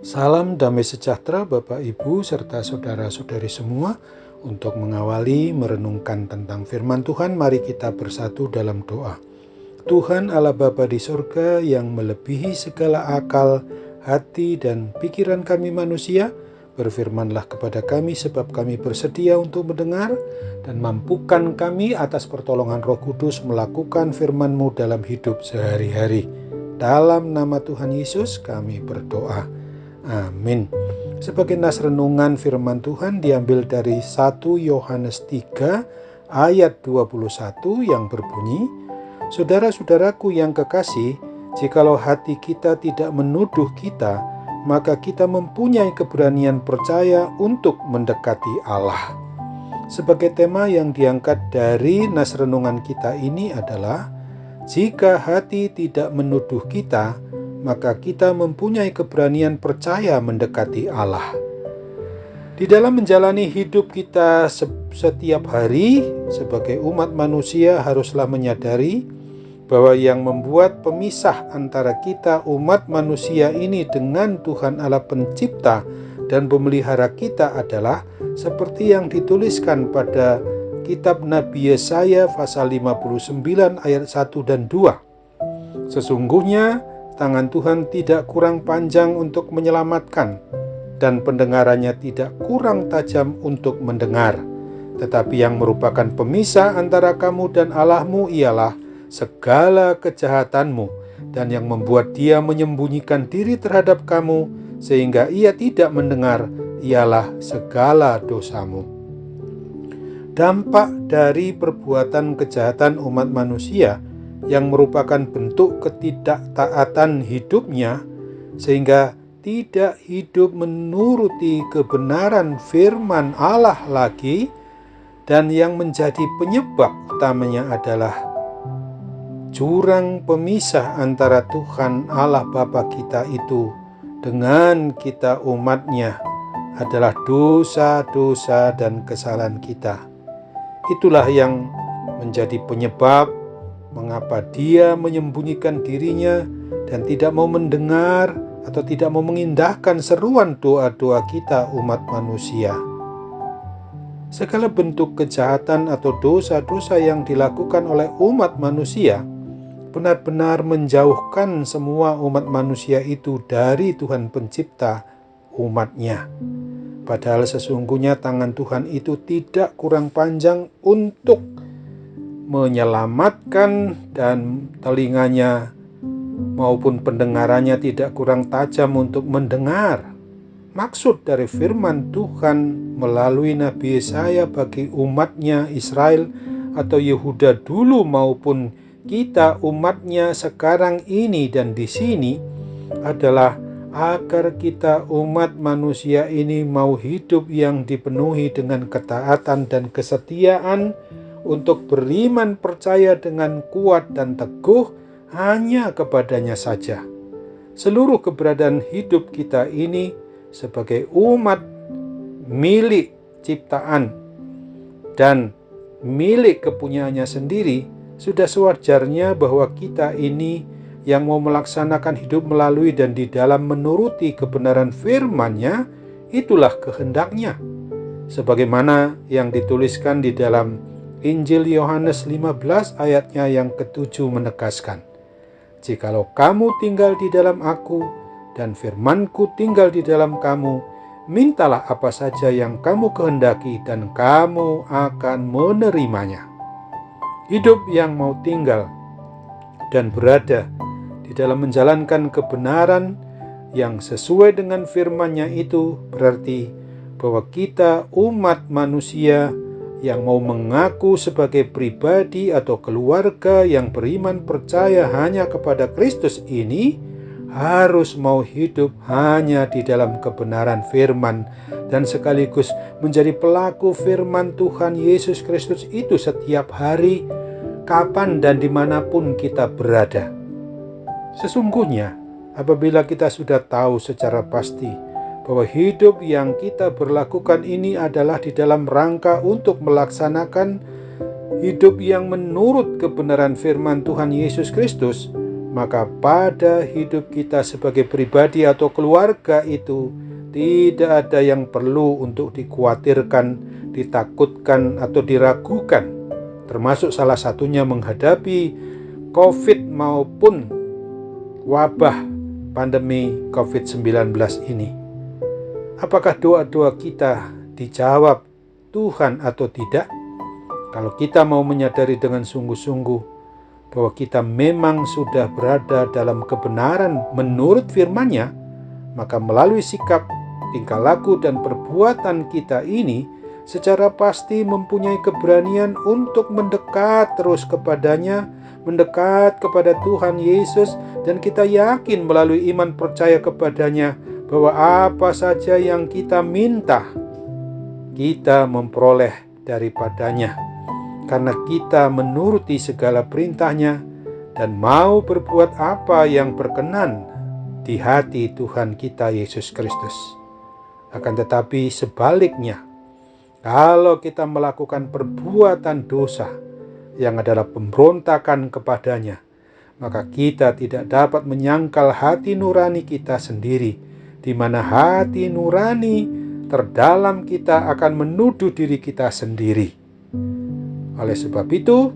Salam damai sejahtera Bapak Ibu serta saudara-saudari semua. Untuk mengawali merenungkan tentang firman Tuhan, mari kita bersatu dalam doa. Tuhan Allah Bapa di surga yang melebihi segala akal, hati dan pikiran kami manusia, berfirmanlah kepada kami sebab kami bersedia untuk mendengar, dan mampukan kami atas pertolongan Roh Kudus melakukan firman-Mu dalam hidup sehari-hari. Dalam nama Tuhan Yesus kami berdoa. Amin. Sebagai nas renungan firman Tuhan diambil dari 1 Yohanes 3 ayat 21 yang berbunyi, Saudara-saudaraku yang kekasih, jikalau hati kita tidak menuduh kita, maka kita mempunyai keberanian percaya untuk mendekati Allah. Sebagai tema yang diangkat dari nas renungan kita ini adalah, jika hati tidak menuduh kita, maka kita mempunyai keberanian percaya mendekati Allah. Di dalam menjalani hidup kita setiap hari, sebagai umat manusia haruslah menyadari bahwa yang membuat pemisah antara kita umat manusia ini dengan Tuhan Allah Pencipta dan Pemelihara kita adalah seperti yang dituliskan pada kitab Nabi Yesaya pasal 59 ayat 1 dan 2. Sesungguhnya tangan Tuhan tidak kurang panjang untuk menyelamatkan, dan pendengarannya tidak kurang tajam untuk mendengar. Tetapi yang merupakan pemisah antara kamu dan Allahmu ialah segala kejahatanmu, dan yang membuat Dia menyembunyikan diri terhadap kamu, sehingga Ia tidak mendengar, ialah segala dosamu. Dampak dari perbuatan kejahatan umat manusia yang merupakan bentuk ketidaktaatan hidupnya, sehingga tidak hidup menuruti kebenaran firman Allah lagi, dan yang menjadi penyebab utamanya adalah jurang pemisah antara Tuhan Allah Bapa kita itu dengan kita umatnya adalah dosa-dosa dan kesalahan kita. Itulah yang menjadi penyebab mengapa Dia menyembunyikan dirinya dan tidak mau mendengar atau tidak mau mengindahkan seruan doa-doa kita umat manusia. Segala bentuk kejahatan atau dosa-dosa yang dilakukan oleh umat manusia benar-benar menjauhkan semua umat manusia itu dari Tuhan Pencipta umatnya. Padahal sesungguhnya tangan Tuhan itu tidak kurang panjang untuk menyelamatkan, dan telinganya maupun pendengarannya tidak kurang tajam untuk mendengar. Maksud dari firman Tuhan melalui Nabi Yesaya bagi umatnya Israel atau Yehuda dulu maupun kita umatnya sekarang ini dan di sini adalah agar kita umat manusia ini mau hidup yang dipenuhi dengan ketaatan dan kesetiaan, untuk beriman percaya dengan kuat dan teguh hanya kepadanya saja. Seluruh keberadaan hidup kita ini sebagai umat milik ciptaan dan milik kepunyaannya sendiri, sudah sewajarnya bahwa kita ini yang mau melaksanakan hidup melalui dan di dalam menuruti kebenaran firman-Nya, itulah kehendaknya. Sebagaimana yang dituliskan di dalam Injil Yohanes 15 ayatnya yang ke-7 menegaskan, jikalau kamu tinggal di dalam aku dan firman-Ku tinggal di dalam kamu, mintalah apa saja yang kamu kehendaki dan kamu akan menerimanya. Hidup yang mau tinggal dan berada di dalam menjalankan kebenaran yang sesuai dengan firman-Nya itu berarti bahwa kita umat manusia yang mau mengaku sebagai pribadi atau keluarga yang beriman percaya hanya kepada Kristus ini harus mau hidup hanya di dalam kebenaran firman dan sekaligus menjadi pelaku firman Tuhan Yesus Kristus itu setiap hari, kapan dan dimanapun kita berada. Sesungguhnya apabila kita sudah tahu secara pasti bahwa hidup yang kita berlakukan ini adalah di dalam rangka untuk melaksanakan hidup yang menurut kebenaran firman Tuhan Yesus Kristus, maka pada hidup kita sebagai pribadi atau keluarga itu tidak ada yang perlu untuk dikhawatirkan, ditakutkan atau diragukan, termasuk salah satunya menghadapi COVID maupun wabah pandemi COVID-19 ini. Apakah doa-doa kita dijawab Tuhan atau tidak? Kalau kita mau menyadari dengan sungguh-sungguh bahwa kita memang sudah berada dalam kebenaran menurut firman-Nya, maka melalui sikap, tingkah laku, dan perbuatan kita ini secara pasti mempunyai keberanian untuk mendekat terus kepadanya, mendekat kepada Tuhan Yesus, dan kita yakin melalui iman percaya kepadanya bahwa apa saja yang kita minta, kita memperoleh daripadanya. Karena kita menuruti segala perintah-Nya dan mau berbuat apa yang berkenan di hati Tuhan kita Yesus Kristus. Akan tetapi sebaliknya, kalau kita melakukan perbuatan dosa yang adalah pemberontakan kepadanya, maka kita tidak dapat menyangkal hati nurani kita sendiri, di mana hati nurani terdalam kita akan menuduh diri kita sendiri. Oleh sebab itu,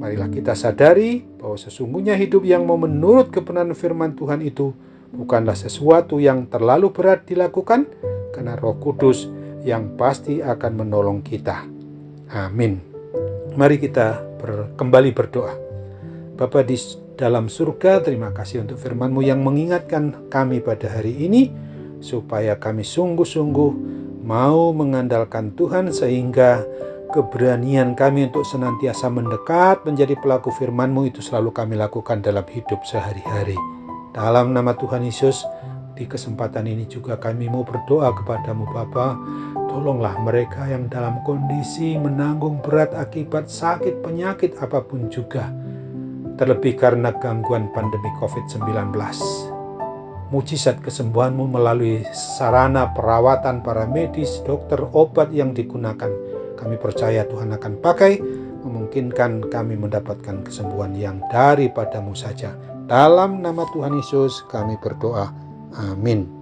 marilah kita sadari bahwa sesungguhnya hidup yang mau menurut kebenaran firman Tuhan itu bukanlah sesuatu yang terlalu berat dilakukan, karena Roh Kudus yang pasti akan menolong kita. Amin. Mari kita kembali berdoa. Bapa di dalam surga, terima kasih untuk firman-Mu yang mengingatkan kami pada hari ini, supaya kami sungguh-sungguh mau mengandalkan Tuhan, sehingga keberanian kami untuk senantiasa mendekat menjadi pelaku firman-Mu itu selalu kami lakukan dalam hidup sehari-hari. Dalam nama Tuhan Yesus, di kesempatan ini juga kami mau berdoa kepadamu Bapa, tolonglah mereka yang dalam kondisi menanggung berat akibat sakit penyakit apapun juga, terlebih karena gangguan pandemi COVID-19. Mujizat kesembuhan-Mu melalui sarana perawatan para medis, dokter, obat yang digunakan, kami percaya Tuhan akan pakai, memungkinkan kami mendapatkan kesembuhan yang daripada-Mu saja. Dalam nama Tuhan Yesus kami berdoa. Amin.